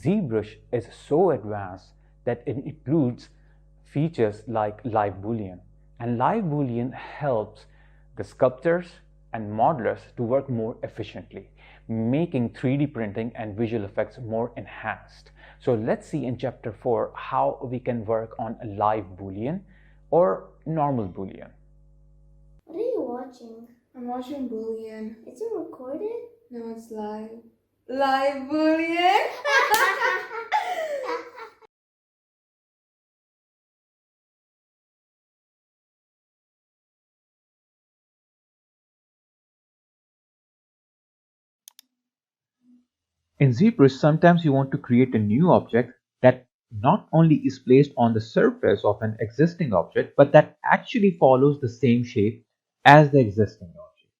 ZBrush is so advanced that it includes features like live boolean, and live boolean helps the sculptors and modelers to work more efficiently, making 3D printing and visual effects more enhanced. So let's see in chapter 4 how we can work on a live boolean or normal boolean. What are you watching? I'm watching Boolean. Is it recorded? No, it's live. Live Boolean? In ZBrush, sometimes you want to create a new object that not only is placed on the surface of an existing object, but that actually follows the same shape as the existing object.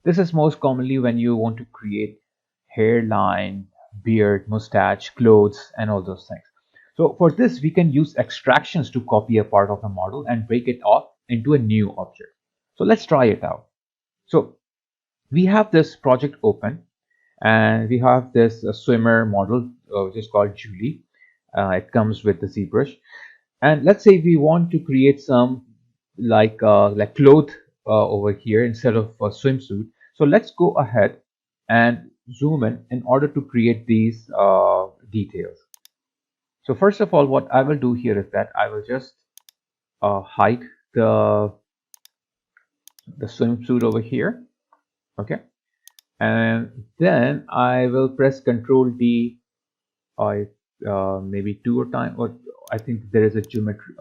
This is most commonly when you want to create hairline, beard, mustache, clothes, and all those things. So for this, we can use extractions to copy a part of a model and break it off into a new object. So let's try it out. So we have this project open, and we have this swimmer model which is called Julie. It comes with the ZBrush, and let's say we want to create some like cloth over here instead of a swimsuit. So let's go ahead and zoom in order to create these details. So first of all, what I will do here is that I will just hide the swimsuit over here. Okay, and then I will press Control D, maybe or I think there is a geometry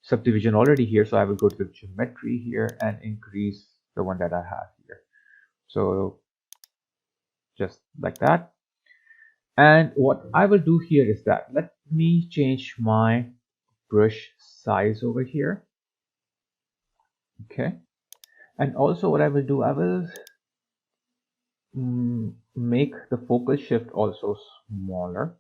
subdivision already here, so I will go to the geometry here and increase the one that I have here. So just like that. And what I will do here is that let me change my brush size over here. Okay, and also what I will do, I will make the focal shift also smaller.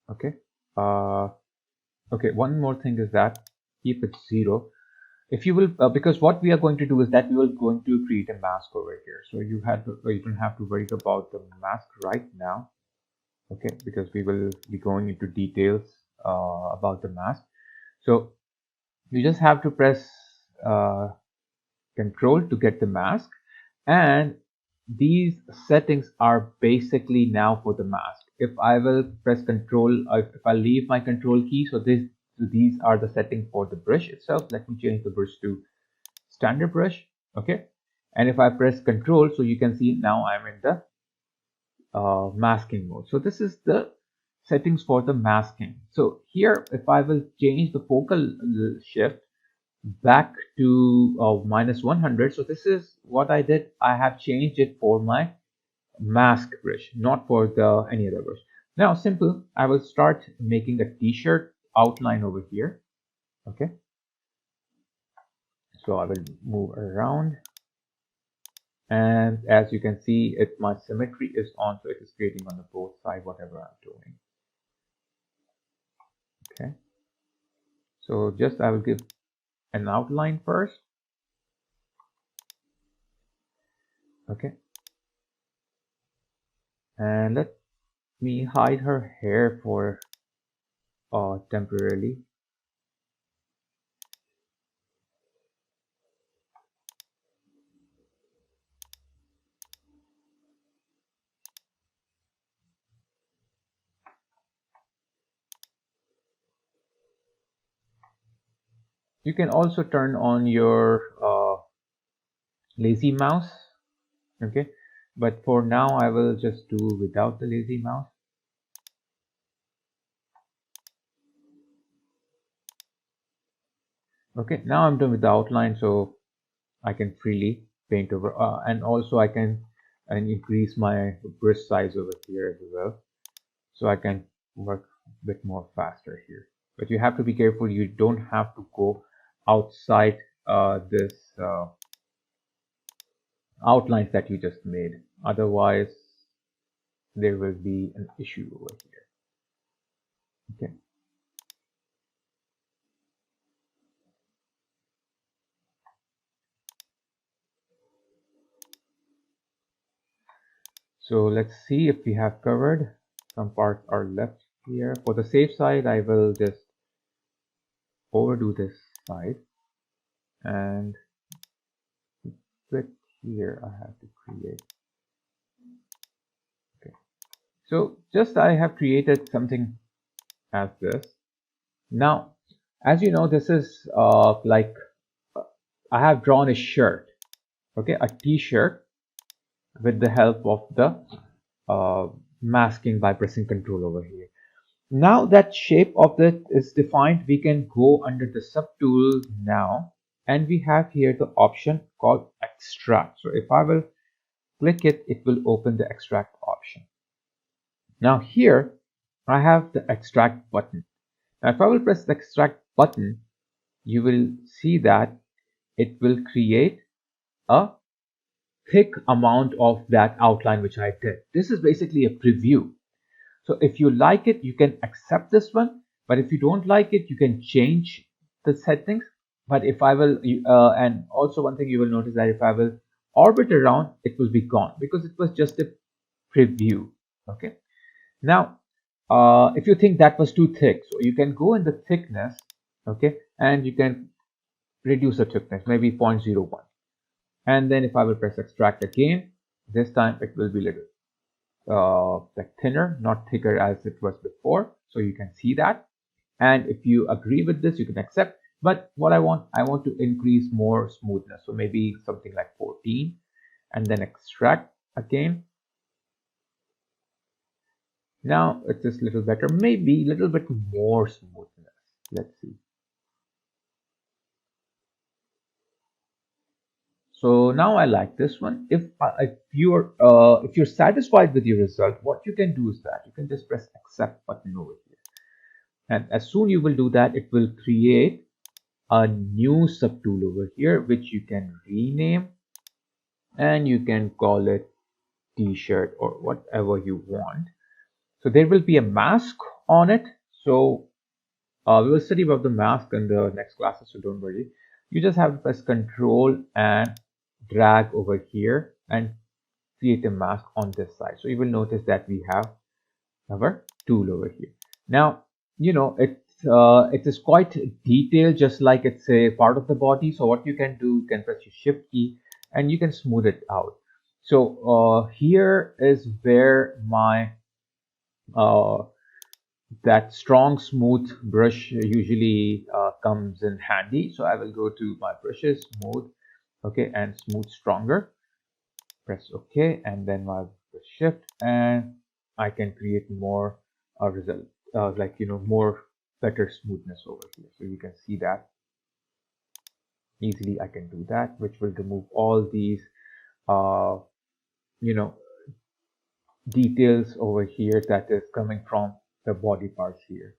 Okay, okay, one more thing is that keep it 0. If you will, because what we are going to do is that we are going to create a mask over here. So you don't have to worry about the mask right now. Okay, because we will be going into details about the mask. So you just have to press Control to get the mask, and these settings are basically now for the mask. If I will press Control, if I leave my Control key, so these are the settings for the brush itself. Let me change the brush to standard brush. Okay, and if I press Control, so you can see now I'm in the masking mode. So this is the settings for the masking. So here, if I will change the focal shift back to -100, so this is what I did. I have changed it for my mask brush, not for the any other brush. Now simple, I will start making a t-shirt outline over here. Okay, so I will move around, and as you can see, my symmetry is on, so it is creating on the both side whatever I'm doing. Okay, so just I will give an outline first. Okay, and let me hide her hair for temporarily. You can also turn on your lazy mouse. Okay, but for now I will just do without the lazy mouse. Okay, now I'm done with the outline, so I can freely paint over, and also I can increase my brush size over here as well, so I can work a bit more faster here. But you have to be careful, you don't have to go outside this outlines that you just made, otherwise there will be an issue over here. Okay, so let's see if we have covered. some parts are left here. For the safe side, I will just overdo this side, and right here I have to create. Okay, so just I have created something as this. Now, as you know, this is like I have drawn a shirt, okay, a t-shirt with the help of the masking by pressing control over here. Now that shape of it is defined, we can go under the subtool now, and we have here the option called extract. So if I will click it, it will open the extract option. Now here I have the extract button. Now if I will press the extract button, you will see that it will create a thick amount of that outline which I did. This is basically a preview. So if you like it, you can accept this one. But if you don't like it, you can change the settings. But if I will, and also one thing you will notice that if I will orbit around, it will be gone because it was just a preview. Okay. Now, if you think that was too thick, so you can go in the thickness, okay, and you can reduce the thickness, maybe 0.01. And then if I will press extract again, this time it will be little like thinner, not thicker as it was before. So you can see that. And if you agree with this, you can accept. But what I want to increase more smoothness. So maybe something like 14, and then extract again. Now it is a little better, maybe a little bit more smoothness. Let's see. So now I like this one. If you're satisfied with your result, what you can do is that you can just press accept button over here. And as soon you will do that, it will create a new subtool over here, which you can rename, and you can call it t-shirt or whatever you want. So there will be a mask on it. So we will study about the mask in the next classes, so don't worry. You just have to press control and drag over here and create a mask on this side. So you will notice that we have our tool over here. Now, you know, it is quite detailed, just like it's a part of the body. So what you can do, you can press your shift key and you can smooth it out. So here is where my that strong smooth brush usually comes in handy. So I will go to my brushes, smooth, okay, and smooth stronger. Press OK, and then my shift, and I can create more result, like more better smoothness over here. So you can see that easily. I can do that, which will remove all these, uh, you know, details over here that is coming from the body parts here.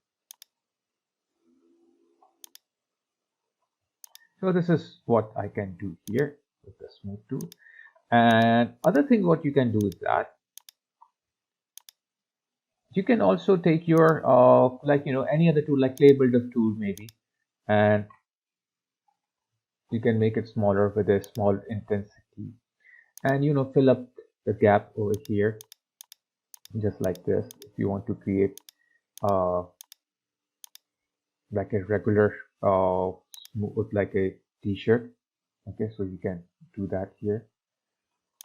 So this is what I can do here with the smooth tool. And other thing what you can do is that you can also take your like any other tool like clay builder tool maybe, and you can make it smaller with a small intensity, and fill up the gap over here just like this. If you want to create uh like a regular smooth like a t-shirt, okay, so you can do that here,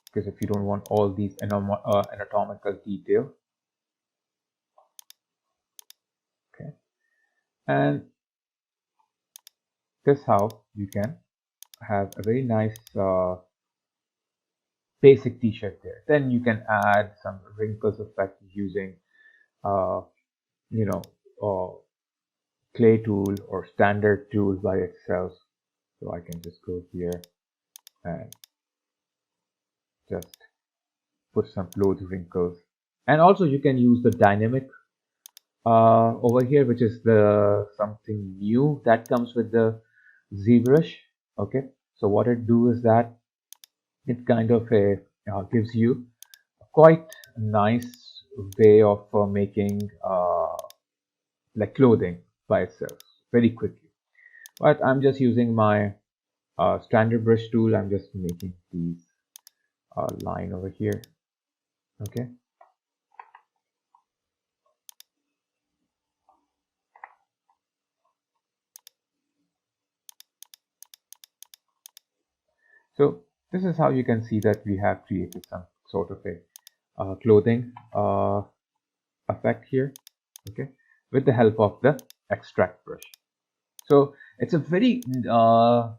because if you don't want all these anatomical detail, okay, and this how you can have a very nice basic t-shirt there. Then you can add some wrinkles effect using uh, you know clay tool or standard tool by itself. So I can just go here and just put some clothes wrinkles, and also you can use the dynamic over here, which is the something new that comes with the ZBrush. Okay, so what it do is that it kind of gives you a quite nice way of making like clothing by itself very quickly. But I'm just using my standard brush tool. I'm just making these line over here. Okay, So this is how you can see that we have created some sort of a clothing effect here, okay, with the help of the extract brush. So it's a very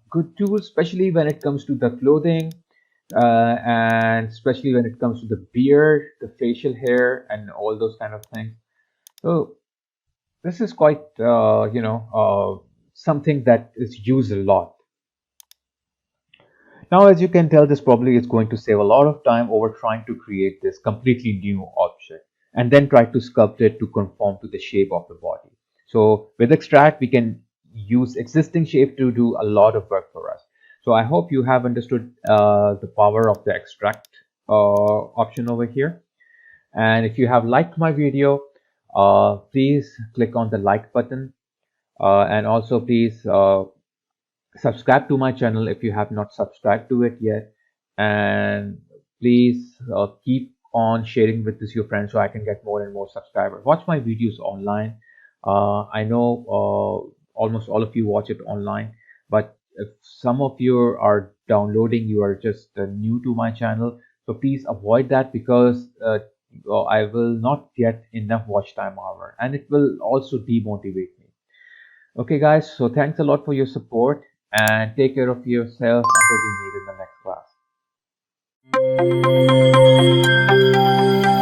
good tool, especially when it comes to the clothing, and especially when it comes to the beard, the facial hair, and all those kind of things. So this is quite, something that is used a lot. Now, as you can tell, this probably is going to save a lot of time over trying to create this completely new object and then try to sculpt it to conform to the shape of the body. So with extract, we can use existing shape to do a lot of work for us. So I hope you have understood the power of the extract option over here. And if you have liked my video, please click on the like button, and also please subscribe to my channel if you have not subscribed to it yet, and please keep on sharing with this your friends so I can get more and more subscribers. Watch my videos online. I know almost all of you watch it online, but if some of you are downloading, you are just new to my channel, so please avoid that, because I will not get enough watch time hour and it will also demotivate me. Okay, guys, so thanks a lot for your support and take care of yourself until we meet in the next class.